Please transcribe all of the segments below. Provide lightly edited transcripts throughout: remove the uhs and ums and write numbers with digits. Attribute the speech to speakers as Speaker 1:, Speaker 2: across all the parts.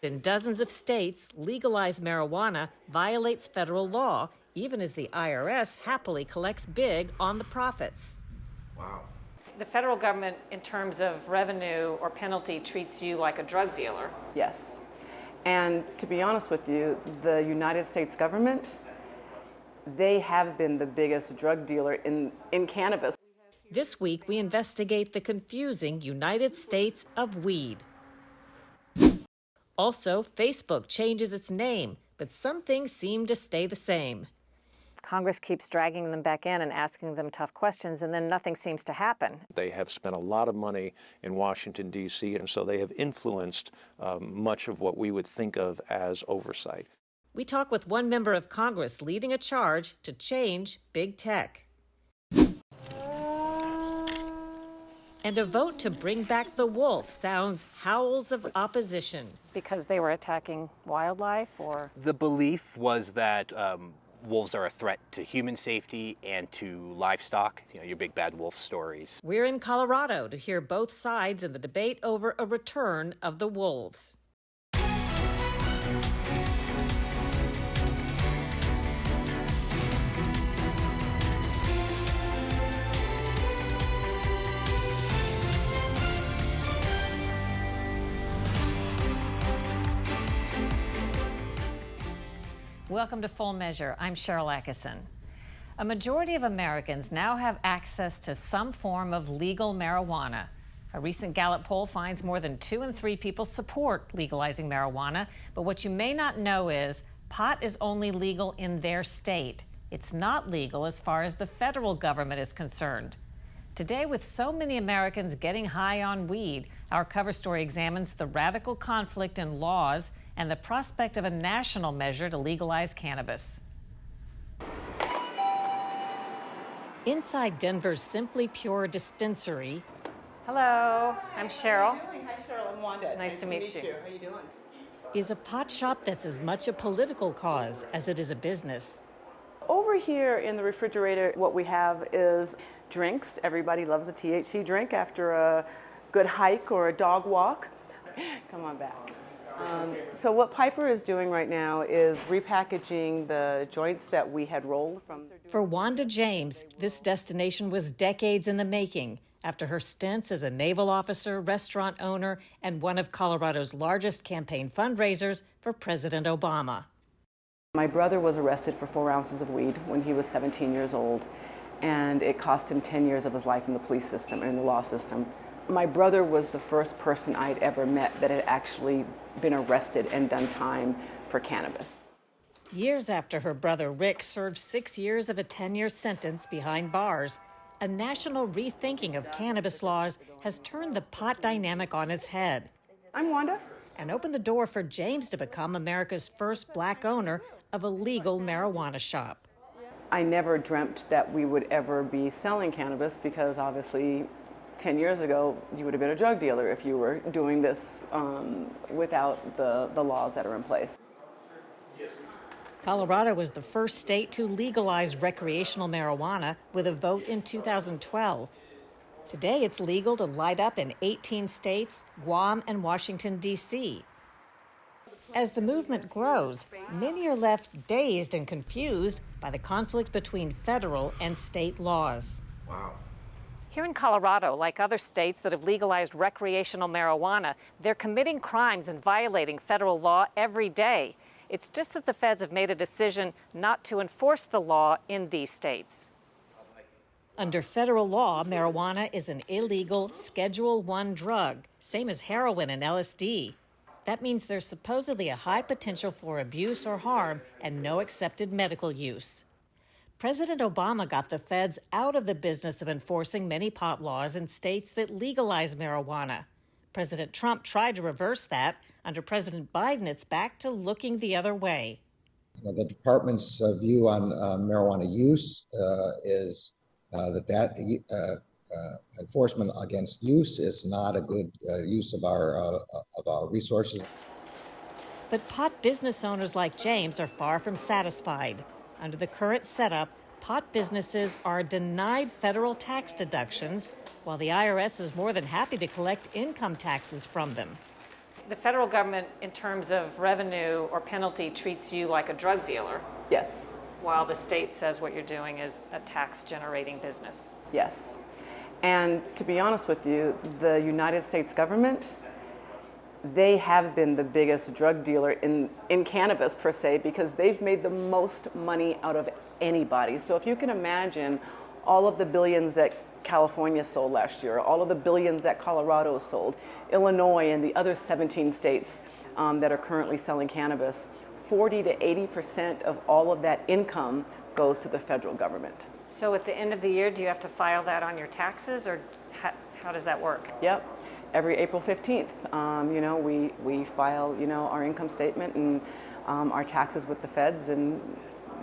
Speaker 1: In dozens of states, legalized marijuana violates federal law, even as the IRS happily collects big on the profits.
Speaker 2: Wow.
Speaker 1: The federal government, in terms of revenue or penalty, treats you like a drug dealer.
Speaker 3: Yes. And to be honest with you, the United States government, they have been the biggest drug dealer in cannabis.
Speaker 1: This week, we investigate the confusing United States of weed. Also, Facebook changes its name, but some things seem to stay the same. Congress keeps dragging them back in and asking them tough questions, and then nothing seems to happen.
Speaker 4: They have spent a lot of money in Washington, D.C., and so they have influenced much of what we would think of as oversight.
Speaker 1: We talk with one member of Congress leading a charge to change big tech. And a vote to bring back the wolf sounds howls of opposition. Because they were attacking wildlife, or?
Speaker 5: The belief was that wolves are a threat to human safety and to livestock, your big bad wolf stories.
Speaker 1: We're in Colorado to hear both sides in the debate over a return of the wolves. Welcome to Full Measure. I'm Sharyl Attkisson. A majority of Americans now have access to some form of legal marijuana. A recent Gallup poll finds more than 2 in 3 people support legalizing marijuana. But what you may not know is pot is only legal in their state. It's not legal as far as the federal government is concerned. Today, with so many Americans getting high on weed, our cover story examines the radical conflict in laws and the prospect of a national measure to legalize cannabis. Inside Denver's Simply Pure dispensary. Hello, I'm Sharyl.
Speaker 3: Hi, Cheryl. I'm Wanda.
Speaker 1: Nice to meet you.
Speaker 3: How you doing?
Speaker 1: Is a pot shop that's as much a political cause as it is a business.
Speaker 3: Over here in the refrigerator, what we have is drinks. Everybody loves a THC drink after a good hike or a dog walk. Come on back. So what Piper is doing right now is repackaging the joints that we had rolled from.
Speaker 1: For Wanda James, this destination was decades in the making after her stints as a naval officer, restaurant owner, and one of Colorado's largest campaign fundraisers for President Obama.
Speaker 3: My brother was arrested for 4 ounces of weed when he was 17 years old, and it cost him 10 years of his life in the police system and in the law system. My brother was the first person I'd ever met that had actually been arrested and done time for cannabis.
Speaker 1: Years after her brother Rick served 6 years of a 10-year sentence behind bars, a national rethinking of cannabis laws has turned the pot dynamic on its head.
Speaker 3: I'm Wanda.
Speaker 1: And opened the door for James to become America's first black owner of a legal marijuana shop.
Speaker 3: I never dreamt that we would ever be selling cannabis because obviously 10 years ago, you would have been a drug dealer if you were doing this without the laws that are in place.
Speaker 1: Colorado was the first state to legalize recreational marijuana with a vote in 2012. Today, it's legal to light up in 18 states, Guam, and Washington, D.C. As the movement grows, many are left dazed and confused by the conflict between federal and state laws.
Speaker 2: Wow.
Speaker 1: Here in Colorado, like other states that have legalized recreational marijuana, they're committing crimes and violating federal law every day. It's just that the feds have made a decision not to enforce the law in these states. Under federal law, marijuana is an illegal Schedule I drug, same as heroin and LSD. That means there's supposedly a high potential for abuse or harm and no accepted medical use. President Obama got the feds out of the business of enforcing many pot laws in states that legalize marijuana. President Trump tried to reverse that. Under President Biden, it's back to looking the other way.
Speaker 6: The department's view on marijuana use is that enforcement against use is not a good use of our resources.
Speaker 1: But pot business owners like James are far from satisfied. Under the current setup, pot businesses are denied federal tax deductions, while the IRS is more than happy to collect income taxes from them. the federal government, in terms of revenue or penalty, treats you like a drug dealer,
Speaker 3: Yes,
Speaker 1: while the state says what you're doing is a tax-generating business.
Speaker 3: yes. And to be honest with you, the United States government, they have been the biggest drug dealer in cannabis per se, because they've made the most money out of anybody. So if you can imagine all of the billions that California sold last year, all of the billions that Colorado sold, Illinois and the other 17 states that are currently selling cannabis, 40 to 80% of all of that income goes to the federal government.
Speaker 1: So at the end of the year, do you have to file that on your taxes, or how does that work?
Speaker 3: Yep. Every April 15th, we file, our income statement and our taxes with the feds, and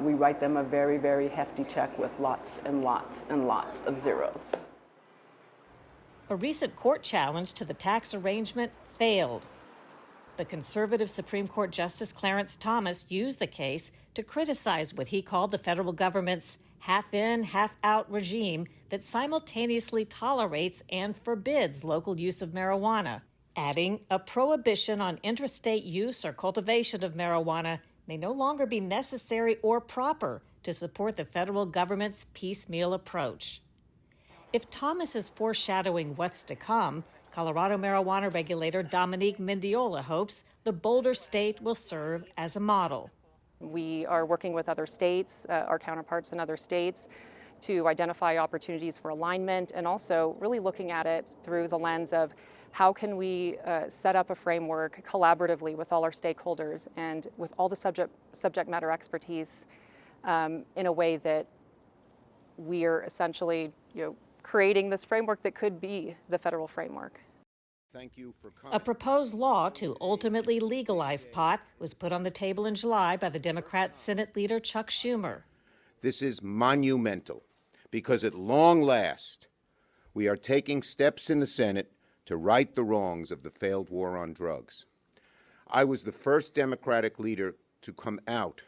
Speaker 3: we write them a very, very hefty check with lots and lots and lots of zeros.
Speaker 1: A recent court challenge to the tax arrangement failed. The conservative Supreme Court Justice Clarence Thomas used the case to criticize what he called the federal government's half-in, half-out regime that simultaneously tolerates and forbids local use of marijuana, adding a prohibition on interstate use or cultivation of marijuana may no longer be necessary or proper to support the federal government's piecemeal approach. If Thomas is foreshadowing what's to come, Colorado marijuana regulator Dominique Mendiola hopes the Boulder state will serve as a model.
Speaker 2: We are working with other states, our counterparts in other states, to identify opportunities for alignment, and also really looking at it through the lens of how can we set up a framework collaboratively with all our stakeholders and with all the subject matter expertise in a way that we are essentially creating this framework that could be the federal framework.
Speaker 7: Thank you for coming.
Speaker 1: A proposed law to ultimately legalize pot was put on the table in July by the Democrat Senate leader Chuck Schumer.
Speaker 7: This is monumental because at long last, we are taking steps in the Senate to right the wrongs of the failed war on drugs. I was the first Democratic leader to come out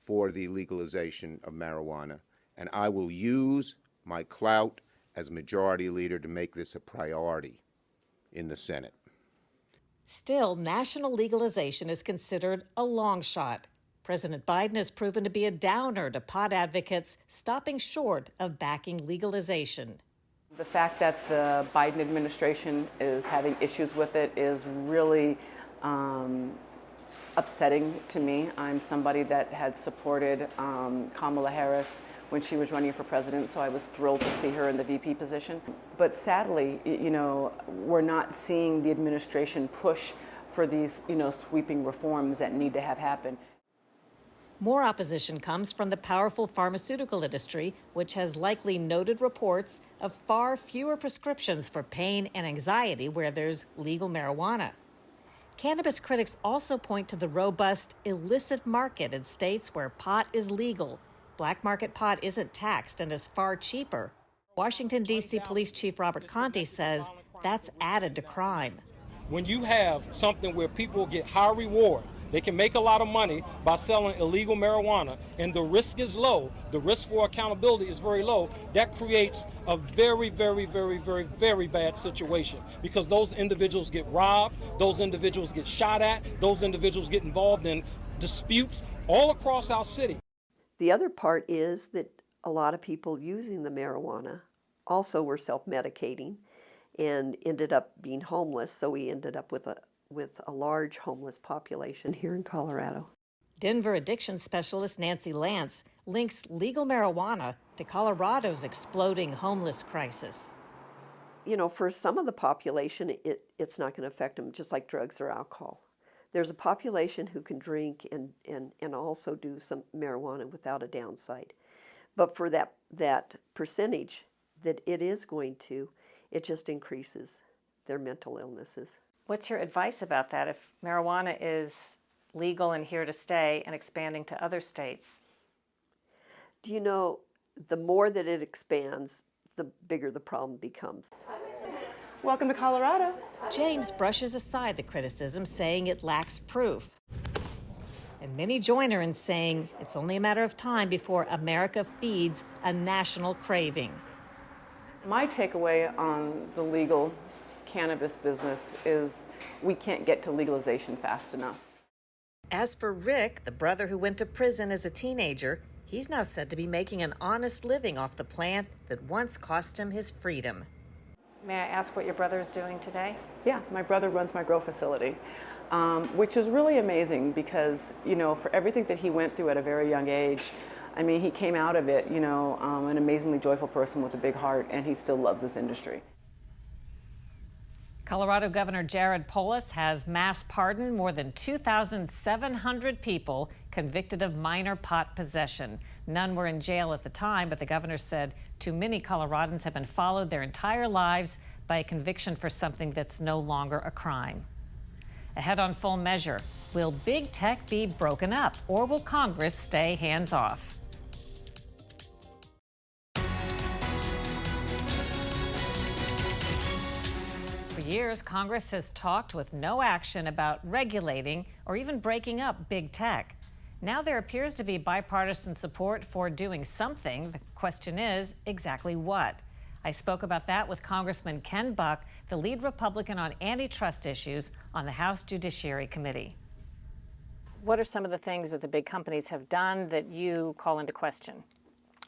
Speaker 7: for the legalization of marijuana, and I will use my clout as majority leader to make this a priority in the Senate.
Speaker 1: Still, national legalization is considered a long shot. President Biden has proven to be a downer to pot advocates, stopping short of backing legalization.
Speaker 3: The fact that the Biden administration is having issues with it is really upsetting to me. I'm somebody that had supported Kamala Harris when she was running for president, so I was thrilled to see her in the VP position. But sadly, we're not seeing the administration push for these, sweeping reforms that need to have happen.
Speaker 1: More opposition comes from the powerful pharmaceutical industry, which has likely noted reports of far fewer prescriptions for pain and anxiety where there's legal marijuana. Cannabis critics also point to the robust illicit market in states where pot is legal. Black market pot isn't taxed and is far cheaper. Washington, D.C. Police Chief Robert Conte says that's added to crime.
Speaker 8: When you have something where people get high reward, they can make a lot of money by selling illegal marijuana, and the risk is low, the risk for accountability is very low, that creates a very, very, very, very, very bad situation, because those individuals get robbed, those individuals get shot at, those individuals get involved in disputes all across our city.
Speaker 9: The other part is that a lot of people using the marijuana also were self-medicating and ended up being homeless, so we ended up with a large homeless population here in Colorado.
Speaker 1: Denver addiction specialist Nancy Lance links legal marijuana to Colorado's exploding homeless crisis.
Speaker 9: For some of the population, it's not going to affect them, just like drugs or alcohol. There's a population who can drink and also do some marijuana without a downside. But for that percentage that it is going to, it just increases their mental illnesses.
Speaker 1: What's your advice about that if marijuana is legal and here to stay and expanding to other states?
Speaker 9: Do you know, the more that it expands, the bigger the problem becomes.
Speaker 3: Welcome to Colorado.
Speaker 1: James brushes aside the criticism, saying it lacks proof. And many join her in saying it's only a matter of time before America feeds a national craving.
Speaker 3: My takeaway on the legal cannabis business is we can't get to legalization fast enough.
Speaker 1: As for Rick, the brother who went to prison as a teenager, he's now said to be making an honest living off the plant that once cost him his freedom. May I ask what your brother is doing today?
Speaker 3: Yeah, my brother runs my grow facility, which is really amazing because, you know, for everything that he went through at a very young age, I mean, he came out of it, you know, an amazingly joyful person with a big heart, and he still loves this industry.
Speaker 1: Colorado Governor Jared Polis has mass pardoned more than 2,700 people convicted of minor pot possession. None were in jail at the time, but the governor said too many Coloradans have been followed their entire lives by a conviction for something that's no longer a crime. Ahead on Full Measure, will big tech be broken up, or will Congress stay hands-off? For years, Congress has talked with no action about regulating or even breaking up big tech. Now there appears to be bipartisan support for doing something. The question is, exactly what? I spoke about that with Congressman Ken Buck, the lead Republican on antitrust issues on the House Judiciary Committee. What are some of the things that the big companies have done that you call into question?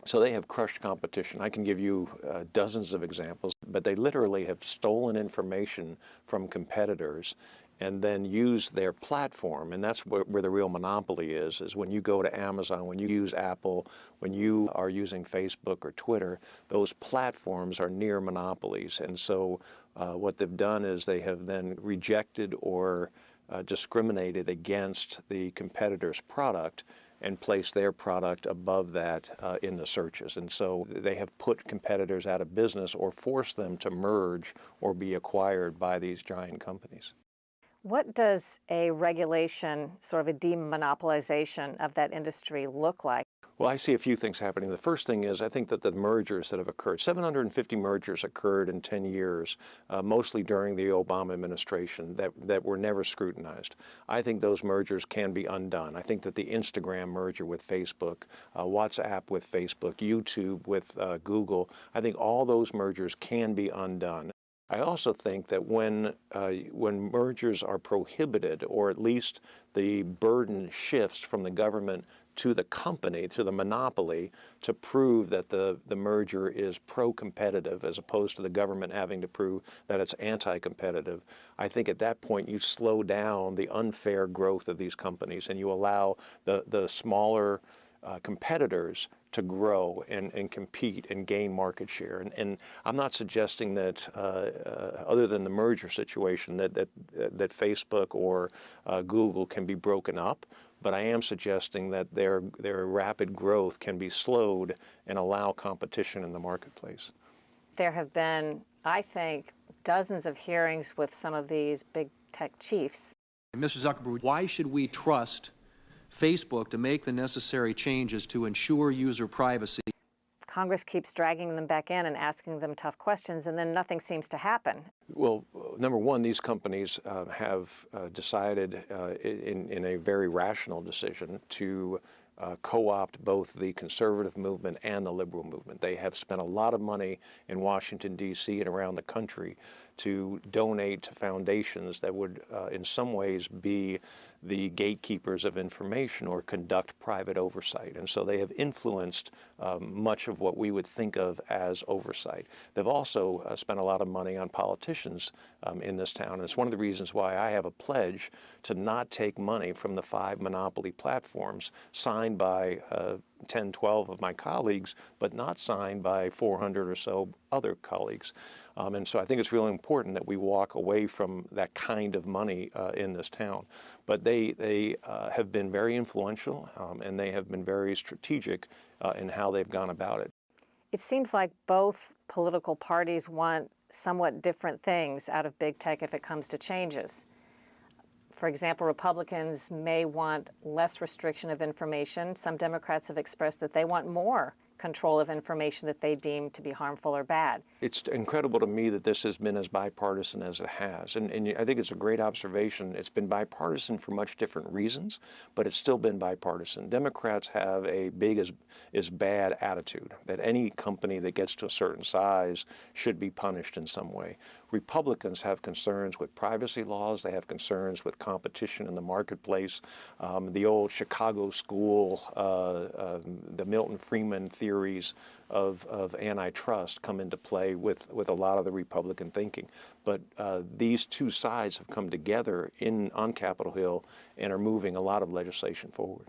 Speaker 4: So they have crushed competition. I can give you dozens of examples, but they literally have stolen information from competitors and then use their platform. And that's where the real monopoly is when you go to Amazon, when you use Apple, when you are using Facebook or Twitter, those platforms are near monopolies. And so what they've done is they have then rejected or discriminated against the competitor's product and place their product above that in the searches. And so they have put competitors out of business or forced them to merge or be acquired by these giant companies.
Speaker 1: What does a regulation, sort of a demonopolization of that industry look like?
Speaker 4: Well, I see a few things happening. The first thing is I think that the mergers that have occurred, 750 mergers occurred in 10 years, mostly during the Obama administration, that were never scrutinized. I think those mergers can be undone. I think that the Instagram merger with Facebook, WhatsApp with Facebook, YouTube with Google, I think all those mergers can be undone. I also think that when mergers are prohibited, or at least the burden shifts from the government to the company, to the monopoly, to prove that the merger is pro-competitive as opposed to the government having to prove that it's anti-competitive, I think at that point you slow down the unfair growth of these companies and you allow the smaller competitors to grow and compete and gain market share. And I'm not suggesting that, other than the merger situation, that Facebook or Google can be broken up, but I am suggesting that their rapid growth can be slowed and allow competition in the marketplace.
Speaker 1: There have been, I think, dozens of hearings with some of these big tech chiefs.
Speaker 10: Mr. Zuckerberg, why should we trust Facebook to make the necessary changes to ensure user privacy?
Speaker 1: Congress keeps dragging them back in and asking them tough questions, and then nothing seems to happen.
Speaker 4: Well, number one, these companies have decided in a very rational decision to co-opt both the conservative movement and the liberal movement. They have spent a lot of money in Washington, D.C. and around the country to donate to foundations that would in some ways be the gatekeepers of information or conduct private oversight. And so they have influenced much of what we would think of as oversight. They've also spent a lot of money on politicians in this town. And it's one of the reasons why I have a pledge to not take money from the 5 monopoly platforms signed by 10, 12 of my colleagues, but not signed by 400 or so other colleagues. And so I think it's really important that we walk away from that kind of money in this town. But they have been very influential and they have been very strategic in how they've gone about it.
Speaker 1: It seems like both political parties want somewhat different things out of big tech if it comes to changes. For example, Republicans may want less restriction of information. Some Democrats have expressed that they want more control of information that they deem to be harmful or bad.
Speaker 4: It's incredible to me that this has been as bipartisan as it has. And I think it's a great observation. It's been bipartisan for much different reasons, but it's still been bipartisan. Democrats have a big is bad attitude, that any company that gets to a certain size should be punished in some way. Republicans have concerns with privacy laws. They have concerns with competition in the marketplace. The old Chicago school, the Milton Friedman theories of antitrust come into play with a lot of the Republican thinking. But these two sides have come together on Capitol Hill and are moving a lot of legislation forward.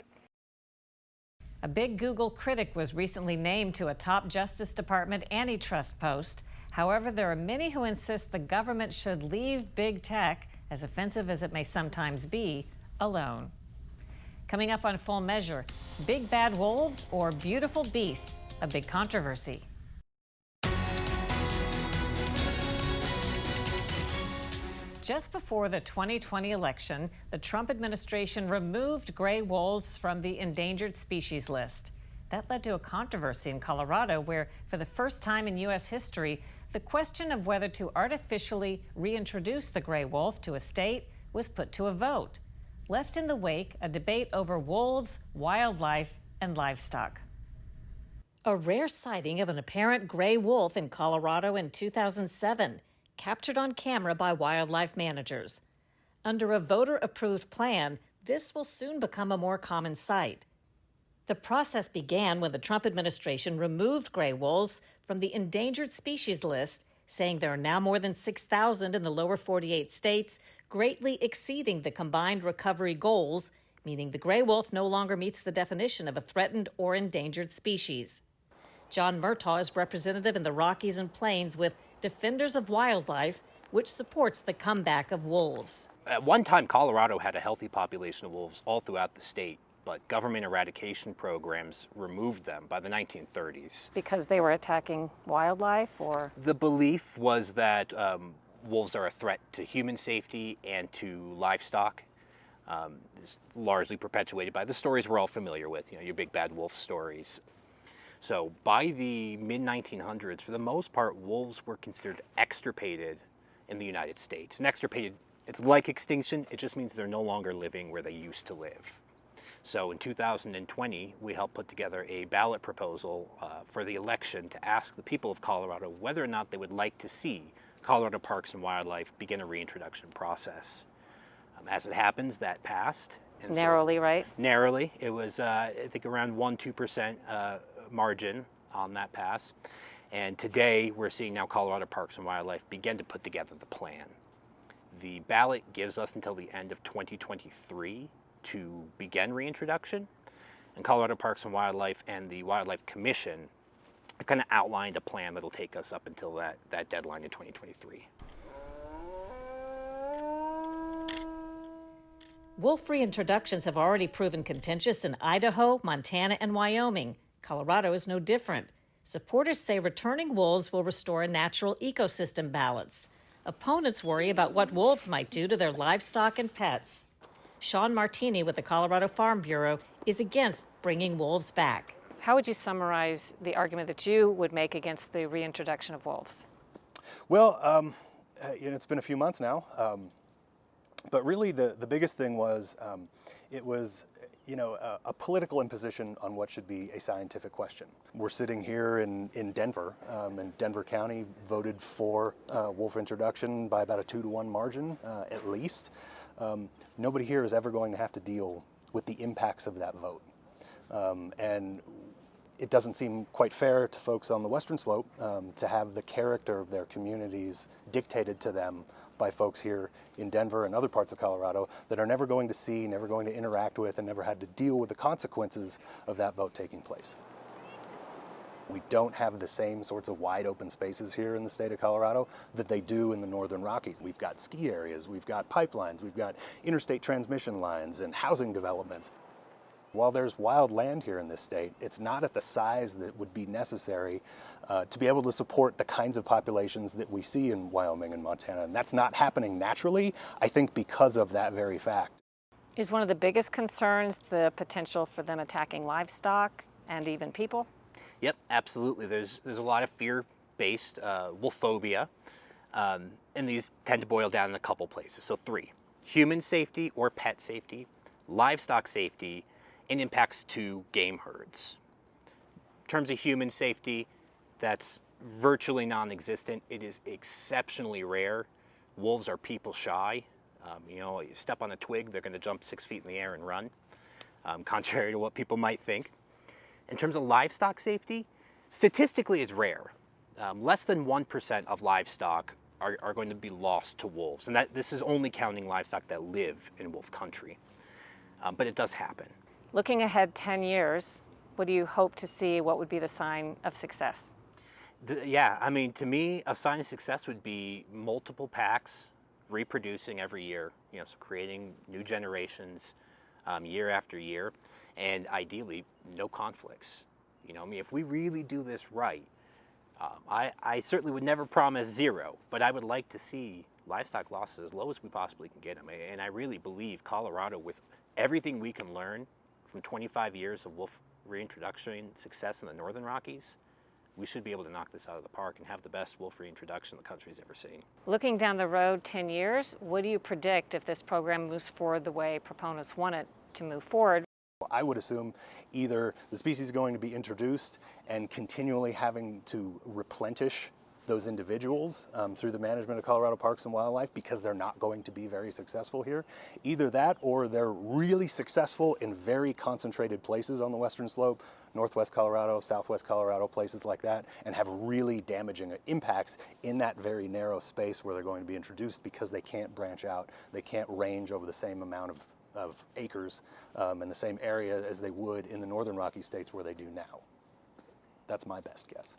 Speaker 1: A big Google critic was recently named to a top Justice Department antitrust post. However, there are many who insist the government should leave big tech, as offensive as it may sometimes be, alone. Coming up on Full Measure, big bad wolves or beautiful beasts? A big controversy. Just before the 2020 election, the Trump administration removed gray wolves from the endangered species list. That led to a controversy in Colorado where, for the first time in U.S. history, the question of whether to artificially reintroduce the gray wolf to a state was put to a vote. Left in the wake, a debate over wolves, wildlife, and livestock. A rare sighting of an apparent gray wolf in Colorado in 2007, captured on camera by wildlife managers. Under a voter-approved plan, this will soon become a more common sight. The process began when the Trump administration removed gray wolves from the endangered species list, saying there are now more than 6,000 in the lower 48 states, greatly exceeding the combined recovery goals, meaning the gray wolf no longer meets the definition of a threatened or endangered species. John Murrow is representative in the Rockies and Plains with Defenders of Wildlife, which supports the comeback of wolves.
Speaker 5: At one time, Colorado had a healthy population of wolves all throughout the state, but government eradication programs removed them by the 1930s.
Speaker 1: Because they were attacking wildlife, or?
Speaker 5: The belief was that wolves are a threat to human safety and to livestock. It's largely perpetuated by the stories we're all familiar with, your big bad wolf stories. So by the mid-1900s, for the most part, wolves were considered extirpated in the United States. And extirpated, it's like extinction, it just means they're no longer living where they used to live. So in 2020, we helped put together a ballot proposal for the election to ask the people of Colorado whether or not they would like to see Colorado Parks and Wildlife begin a reintroduction process. As it happens, that passed. And
Speaker 1: narrowly,
Speaker 5: so,
Speaker 1: right?
Speaker 5: Narrowly. It was, I think, around 1-2% margin on that pass. And today, we're seeing now Colorado Parks and Wildlife begin to put together the plan. The ballot gives us until the end of 2023 to begin reintroduction. And Colorado Parks and Wildlife and the Wildlife Commission kind of outlined a plan that'll take us up until that deadline in 2023.
Speaker 1: Wolf reintroductions have already proven contentious in Idaho, Montana, and Wyoming. Colorado is no different. Supporters say returning wolves will restore a natural ecosystem balance. Opponents worry about what wolves might do to their livestock and pets. Sean Martini with the Colorado Farm Bureau is against bringing wolves back. How would you summarize the argument that you would make against the reintroduction of wolves?
Speaker 11: Well, it's been a few months now, but really the biggest thing was it was a political imposition on what should be a scientific question. We're sitting here in Denver, and Denver County voted for wolf introduction by about a 2-to-1 margin, at least. Nobody here is ever going to have to deal with the impacts of that vote. And it doesn't seem quite fair to folks on the Western Slope to have the character of their communities dictated to them by folks here in Denver and other parts of Colorado that are never going to see, never going to interact with, and never had to deal with the consequences of that vote taking place. We don't have the same sorts of wide open spaces here in the state of Colorado that they do in the Northern Rockies. We've got ski areas, we've got pipelines, we've got interstate transmission lines and housing developments. While there's wild land here in this state, it's not at the size that would be necessary to be able to support the kinds of populations that we see in Wyoming and Montana. And that's not happening naturally, I think, because of that very fact.
Speaker 1: Is one of the biggest concerns the potential for them attacking livestock and even people?
Speaker 5: Yep, absolutely. There's a lot of fear-based wolfophobia, and these tend to boil down in a couple places. So 3: human safety or pet safety, livestock safety, and impacts to game herds. In terms of human safety, that's virtually non-existent. It is exceptionally rare. Wolves are people shy. You know, you step on a twig, they're going to jump 6 feet in the air and run, contrary to what people might think. In terms of livestock safety, statistically it's rare. Less than 1% of livestock are going to be lost to wolves, and this is only counting livestock that live in wolf country. But it does happen.
Speaker 1: Looking ahead 10 years, what do you hope to see? What would be the sign of success?
Speaker 5: Yeah, I mean, to me, a sign of success would be multiple packs reproducing every year, you know, so creating new generations year after year, and ideally, no conflicts. You know, I mean, if we really do this right, I certainly would never promise 0, but I would like to see livestock losses as low as we possibly can get them. And I really believe Colorado, with everything we can learn from 25 years of wolf reintroduction success in the Northern Rockies, we should be able to knock this out of the park and have the best wolf reintroduction the country's ever seen.
Speaker 1: Looking down the road 10 years, what do you predict if this program moves forward the way proponents want it to move forward?
Speaker 11: I would assume either the species is going to be introduced and continually having to replenish those individuals through the management of Colorado Parks and Wildlife, because they're not going to be very successful here. Either that, or they're really successful in very concentrated places on the western slope, northwest Colorado, southwest Colorado, places like that, and have really damaging impacts in that very narrow space where they're going to be introduced, because they can't branch out, they can't range over the same amount of acres in the same area as they would in the Northern Rocky states where they do now. That's my best guess.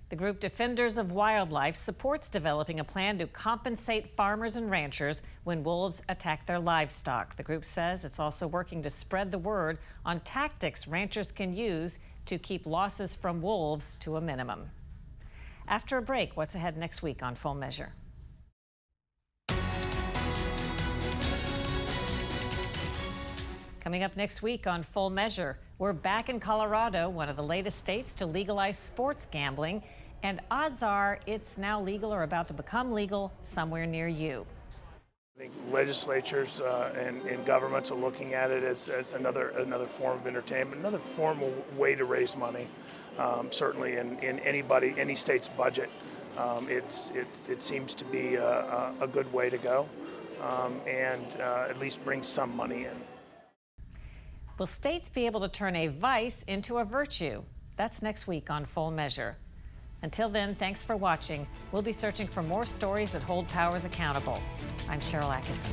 Speaker 1: The group Defenders of Wildlife supports developing a plan to compensate farmers and ranchers when wolves attack their livestock. The group says it's also working to spread the word on tactics ranchers can use to keep losses from wolves to a minimum. After a break, what's ahead next week on Full Measure? Coming up next week on Full Measure, we're back in Colorado, one of the latest states to legalize sports gambling, and odds are it's now legal or about to become legal somewhere near you.
Speaker 12: I think legislatures and governments are looking at it as another form of entertainment, another formal way to raise money. Certainly in any state's budget, it seems to be a good way to go, and at least bring some money in.
Speaker 1: Will states be able to turn a vice into a virtue? That's next week on Full Measure. Until then, thanks for watching. We'll be searching for more stories that hold powers accountable. I'm Sharyl Attkisson.